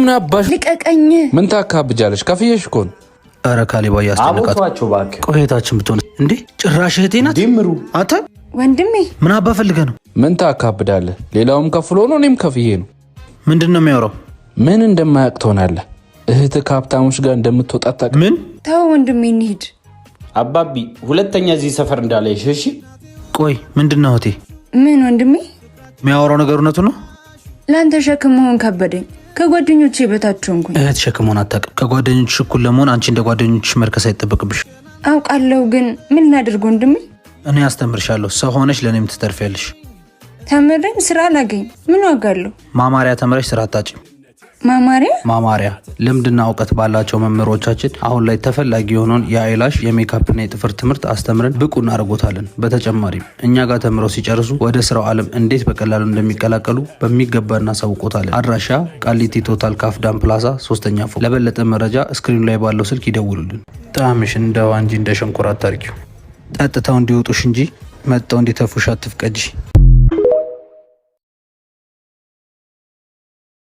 ምን አባሽ ልቀቀኝ። ምን ታካብጃለሽ? ከፍየሽ እኮ ነው። ኧረ ካሌባ ያስጨነቃት ቆይታችን ብትሆን እንዴ ጭራሽ እህቴ ናት። ዲምሩ አንተ ወንድሜ ምን አባ ፈልገህ ነው? ምን ታካብዳለህ? ሌላውም ከፍሎ ነው እኔም ከፍዬ ነው። ምንድነው የሚያወራው? ምን እንደማያውቅ ትሆናለህ። እህትህ ከሀብታሞች ጋር እንደምትወጣ ታውቅ። ምን ተው ወንድሜ እንሂድ። አባቢ ሁለተኛ እዚህ ሰፈር እንዳለሽ እሺ? ቆይ ምንድነው እህቴ? ምን ወንድሜ የሚያወራው ነገር እውነቱ ነው? ለአንተ ሸክም መሆን ከበደኝ። ከጓደኞቼ በታች ሆንኩኝ። እህት ሸክም መሆን አታውቅም። ከጓደኞችሽ እኩል ለመሆን አንቺ እንደ ጓደኞችሽ መርከስ አይጠበቅብሽ። አውቃለሁ፣ ግን ምን ላድርግ ወንድሜ? እኔ አስተምርሻለሁ። ሰው ሆነሽ ለእኔም ትተርፊያለሽ። ተምሬም ስራ አላገኝ ምን ዋጋ አለው? ማማሪያ ተምረሽ ስራ አታጭም። ማማሪያ ልምድና እውቀት ባላቸው መምህሮቻችን አሁን ላይ ተፈላጊ የሆነውን የአይላሽ የሜካፕና የጥፍር ትምህርት አስተምረን ብቁ እናደርጎታለን። በተጨማሪም እኛ ጋር ተምረው ሲጨርሱ ወደ ስራው ዓለም እንዴት በቀላሉ እንደሚቀላቀሉ በሚገባ እናሳውቆታለን። አድራሻ ቃሊቲ ቶታል ካፍዳን ፕላዛ 3ኛ ፎቅ። ለበለጠ መረጃ ስክሪኑ ላይ ባለው ስልክ ይደውሉልን። ጣምሽን እንደ ዋንጂ እንደ ሸንኮራ አታርጊው። ጠጥተው እንዲወጡሽ እንጂ መጥተው እንዲተፉሽ አትፍቀጂ።